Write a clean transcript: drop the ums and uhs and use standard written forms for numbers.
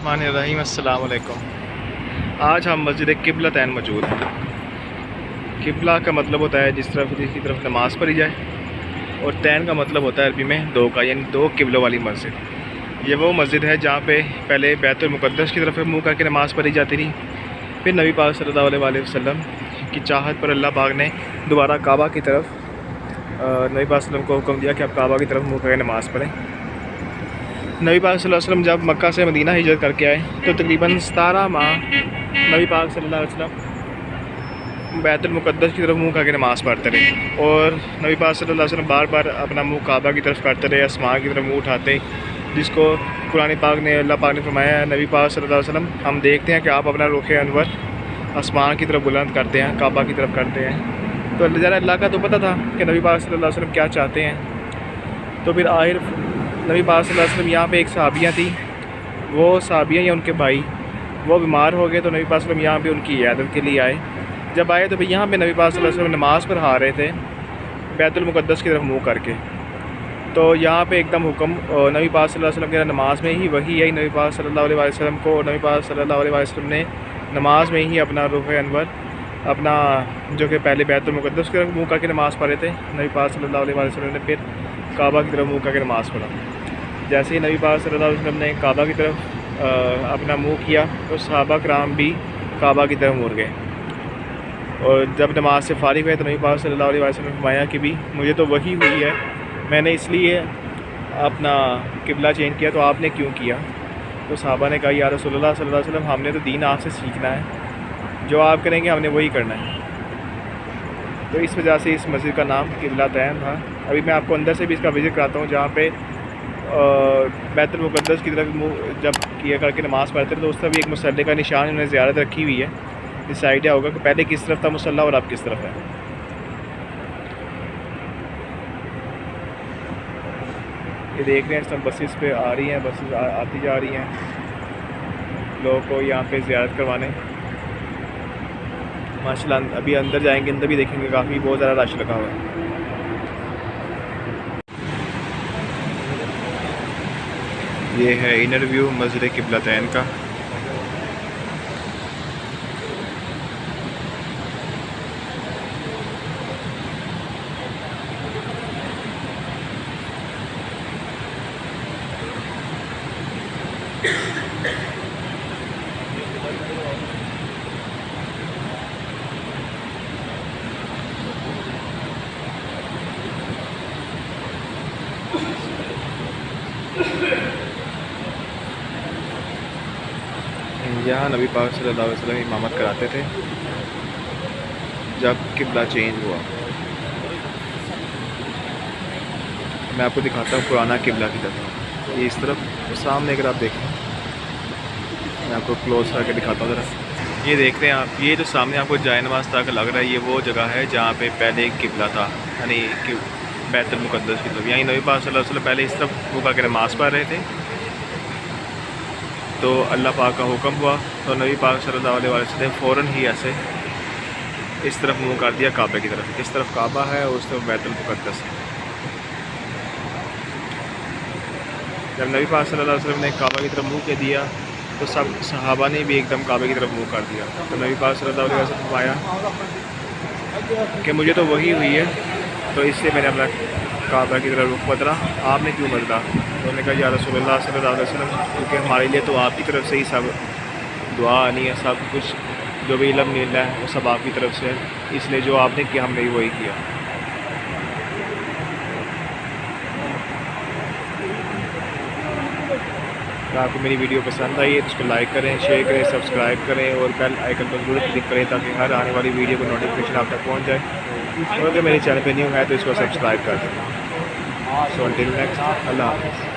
बिस्मिल्लाहिर्रहमानिर्रहीम। अस्सलाम वालेकुम। आज हम मस्जिद क़िबला तैन मौजूद हैं। क़िबला का मतलब होता है जिसकी तरफ नमाज़ पढ़ी जाए, और तैन का मतलब होता है अरबी में दो का, यानी दो क़िबलों वाली मस्जिद। ये वो मस्जिद है जहाँ पे पहले बैतुल मुक़द्दस की तरफ मुँह करके नमाज़ पढ़ी जाती थी। फिर नबी पाक सल्लल्लाहु अलैहि वसल्लम की चाहत पर अल्लाह पाक ने दोबारा काबा की तरफ नबी पाक सल्लल्लाहु अलैहि वसल्लम को हुक्म दिया कि आप काबा की तरफ मुँह करके नमाज़ पढ़ें। नबी पाक सल्लल्लाहु अलैहि वसल्लम जब मक्का से मदीना हिजरत करके आए तो तकरीबन 17 माह नबी पाक सल्लल्लाहु अलैहि वसल्लम बैतुल मुक़द्दस की तरफ मुँह करके नमाज़ पढ़ते रहे, और नबी पाक सल्लल्लाहु अलैहि वसल्लम बार बार अपना मुँह काबा की तरफ करते रहे, आसमान की तरफ मुँह उठाते, जिसको कुरान पाक ने अल्लाह पाक ने फरमाया, नबी पाक सल्लल्लाहु अलैहि वसल्लम हम देखते हैं कि आप अपना रुख अनवर आसमान की तरफ बुलंद करते हैं, काबा की तरफ करते हैं। तो अल्लाह का तो पता था कि नबी पाक सल्लल्लाहु अलैहि वसल्लम क्या चाहते हैं। तो फिर आखिर नबी पाक सल्लल्लाहु अलैहि वसल्लम यहाँ पे एक सहाबियाँ थी, वो सहाबियाँ या उनके भाई वो बीमार हो गए, तो नबी पाक सल्लल्लाहु अलैहि वसल्लम यहाँ पे उनकी इयादत के लिए आए। जब आए तो भाई यहाँ पे नबी पाक सल्लल्लाहु अलैहि वसल्लम नमाज़ पढ़ा रहे थे बैतुल मुक़द्दस की तरफ मुँह करके। तो यहाँ पे एकदम हुक्म नबी पाक सल्लल्लाहु अलैहि वसल्लम के नमाज़ में ही वही आई नबी पाक सल्लल्लाहु अलैहि वसल्लम को, और नबी पाक सल्लल्लाहु अलैहि वसल्लम ने नमाज़ में ही अपना रुख अनवर अपना जो कि पहले बैतुल मुक़द्दस की तरफ मुँह करके नमाज़ पढ़े थे, नबी पाक सल्लल्लाहु अलैहि वसल्लम ने फिर काबा की तरफ मुँह करके नमाज़ पढ़ा। जैसे ही नबी पाक सल्लल्लाहु अलैहि वसल्लम ने काबा की तरफ अपना मुँह किया तो सहाबा कराम भी काबा की तरफ मुड़ गए, और जब नमाज से फारिग हुए तो नबी पाक सल्लल्लाहु अलैहि वसल्लम ने फरमाया कि भी मुझे तो वही हुई है, मैंने इसलिए अपना क़िबला चेंज किया, तो आपने क्यों किया? तो सहाबा ने कहा, या रसूलुल्लाह सल्लल्लाहु अलैहि वसल्लम हमने तो दीन आपसे सीखना है, जो आप करेंगे हमने वही करना है। तो इस वजह से इस मस्जिद का नाम क़िबला तैन था। अभी मैं आपको अंदर से भी इसका विज़िट कराता हूँ, जहाँ पे बैतुल मुक़द्दस की तरफ मुँह जब किया करके नमाज़ पढ़ते थे तो उस तरफ भी एक मुसल्ले का निशान उन्होंने ज़ियारत रखी हुई है। इससे आइडिया होगा कि पहले किस तरफ था मुसल्ला और अब किस तरफ है। ये देख रहे हैं सब बसेस पे आ रही हैं, बसेस आती जा रही हैं लोगों को यहाँ पे ज़ियारत करवाने। माशाल्लाह अभी अंदर जाएंगे, अंदर भी देखेंगे काफ़ी बहुत ज़्यादा रश लगा हुआ है। ये है इनर व्यू मस्जिद क़िबला तैन का। यहाँ नबी पाक सल्लल्लाहु अलैहि वसल्लम इमामत कराते थे जब क़िबला चेंज हुआ। मैं आपको दिखाता हूँ पुराना क़िबला की तरफ। ये इस तरफ तो सामने अगर आप देखें, मैं आपको क्लोज करके दिखाता हूँ ज़रा। ये देख रहे हैं आप, ये जो सामने आपको जाए नमाज़ तक लग रहा है, ये वो जगह है जहाँ पे पहले क़िबला था, यानी कि बैतुल मुक़द्दस की तरफ। यहीं नबी पाक सल्लल्लाहु अलैहि वसल्लम पहले इस तरफ मुँह करके नमाज़ पढ़ रहे थे, तो अल्लाह पाक का हुक्म हुआ तो नबी पाक सल्लल्लाहु अलैहि वसल्लम ने फ़ौरन ही ऐसे इस तरफ मुँह कर दिया काबे की तरफ। इस तरफ काबा है और उस तरफ बैतुल मुक़द्दस है। जब नबी पाक सल्लल्लाहु अलैहि वसल्लम ने काबा की तरफ मुँह के दिया तो सब सहाबा ने भी एकदम काबे की तरफ मुँह कर दिया। तो नबी पाक सल्लल्लाहु अलैहि वसल्लम ने आया कि मुझे तो वही हुई है, तो इससे मैंने अपना काबा की तरफ रुख बदला, आपने क्यों बदला? तो उन्होंने कहा, या रसूलुल्लाह सल्लल्लाहु अलैहि वसल्लम, क्योंकि हमारे लिए तो आपकी तरफ से ही सब दुआ आनी है, सब कुछ जो भी इल्म मिल रहा है वो सब आपकी तरफ से है, इसलिए जो आपने किया हमने भी वही किया। तो आपको मेरी वीडियो पसंद आई है तो इसको लाइक करें, शेयर करें, सब्सक्राइब करें और बेल आइकन पर जरूर क्लिक करें ताकि हर आने वाली वीडियो को नोटिफिकेशन आप तक पहुँच जाए। और अगर मेरे चैनल पर न्यू है तो इसको सब्सक्राइब कर दें। सो अंटिल नेक्स्ट, अल्लाह हाफ़िज़।